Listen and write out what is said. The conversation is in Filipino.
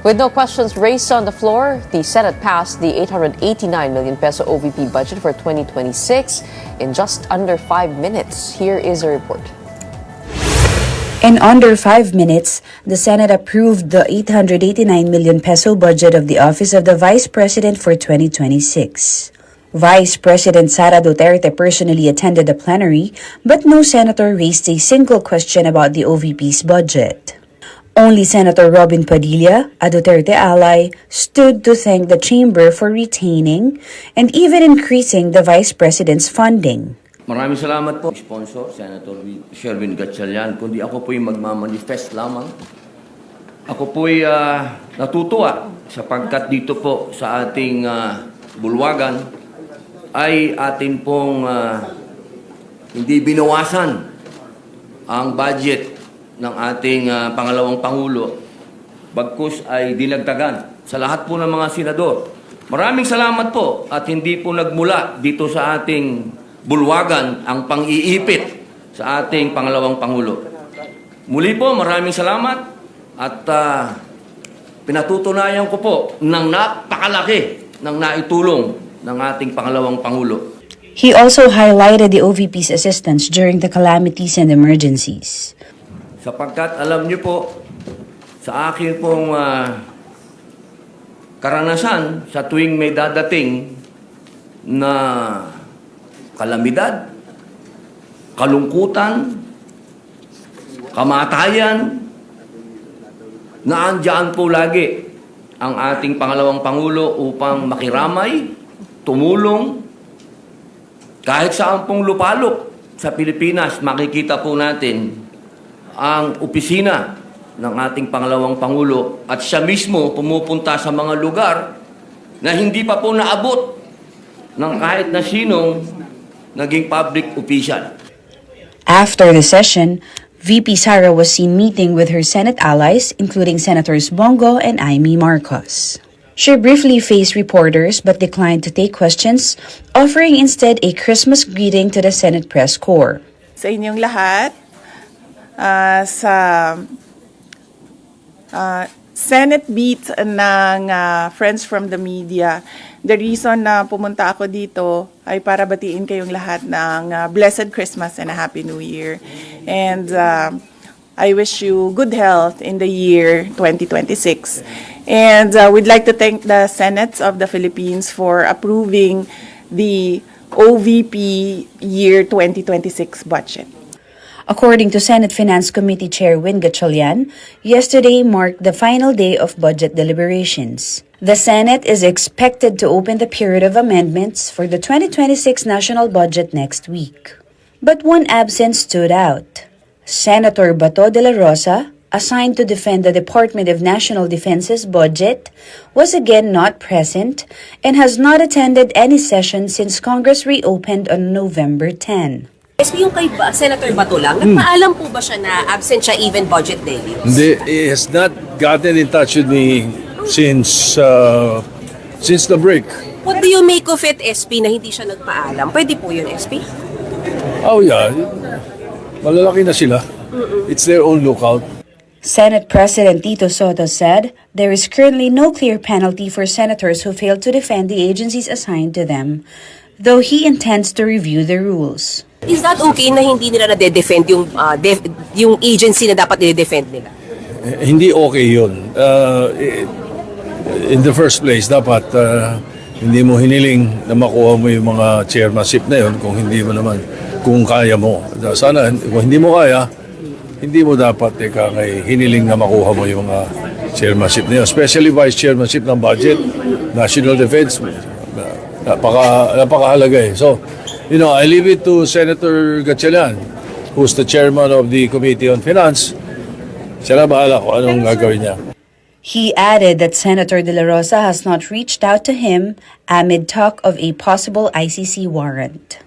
With no questions raised on the floor, the Senate passed the 889 million peso OVP budget for 2026 in just under 5 minutes. Here is a report. In under 5 minutes, the Senate approved the 889 million peso budget of the Office of the Vice President for 2026. Vice President Sara Duterte personally attended the plenary, but no senator raised a single question about the OVP's budget. Only Senator Robin Padilla, a Duterte ally, stood to thank the chamber for retaining and even increasing the Vice President's funding. Maraming salamat po, sponsor, Senator Sherwin Gatchalian. Kundi ako po'y magmamanifest lamang. Ako po'y natutuwa sapagkat dito po sa ating bulwagan ay atin pong hindi binawasan ang budget ng ating pangalawang Pangulo, bagkus ay dinagdagan sa lahat po ng mga senador. Maraming salamat po at hindi po nagmula dito sa ating bulwagan ang pang-iipit sa ating pangalawang Pangulo. Muli po, maraming salamat at pinatutunayan ko po ng napakalaki ng naitulong ng ating pangalawang Pangulo. He also highlighted the OVP's assistance during the calamities and emergencies. Sapagkat alam niyo po, sa akin pong karanasan sa tuwing may dadating na kalamidad, kalungkutan, kamatayan, naandyan po lagi ang ating pangalawang Pangulo upang makiramay, tumulong, kahit saan pong lupalop sa Pilipinas, makikita po natin ang opisina ng ating pangalawang Pangulo at siya mismo pumupunta sa mga lugar na hindi pa po naabot ng kahit na sinong naging public official. After the session, VP Sara was seen meeting with her Senate allies, including Senators Bongo and Amy Marcos. She briefly faced reporters but declined to take questions, offering instead a Christmas greeting to the Senate press corps. Sa inyong lahat, sa Senate beat ng Friends from the Media, the reason na pumunta ako dito ay para batiin kayong lahat ng Blessed Christmas and a Happy New Year. And I wish you good health in the year 2026. And we'd like to thank the Senate of the Philippines for approving the OVP year 2026 budget. According to Senate Finance Committee Chair Win Gatchalian, yesterday marked the final day of budget deliberations. The Senate is expected to open the period of amendments for the 2026 national budget next week. But one absence stood out. Senator Bato de la Rosa, assigned to defend the Department of National Defense's budget, was again not present and has not attended any session since Congress reopened on November 10. Yung kay Senator Bato lang, nagpaalam po ba siya na absent siya even budget daily? Hindi, he has not gotten in touch with me since the break. What do you make of it, SP, na hindi siya nagpaalam? Pwede po yun, SP? Oh yeah, malalaki na sila. It's their own lookout. Senate President Tito Soto said there is currently no clear penalty for senators who failed to defend the agencies assigned to them, though he intends to review the rules. Is that okay na hindi nila na-defend yung agency na dapat i-defend nila? Hindi okay yun. In the first place, dapat hindi mo hiniling na makuha mo yung mga chairmanship na yun kung hindi mo naman, kung kaya mo. Sana, kung hindi mo kaya, hindi mo dapat hiniling na makuha mo yung mga chairmanship na yun. Especially vice chairmanship ng budget, national defense, napakahalaga eh. So, I leave it to Senator Gatchalian, who's the chairman of the Committee on Finance. Siya na bahala kung anong gagawin niya. He added that Senator De La Rosa has not reached out to him amid talk of a possible ICC warrant.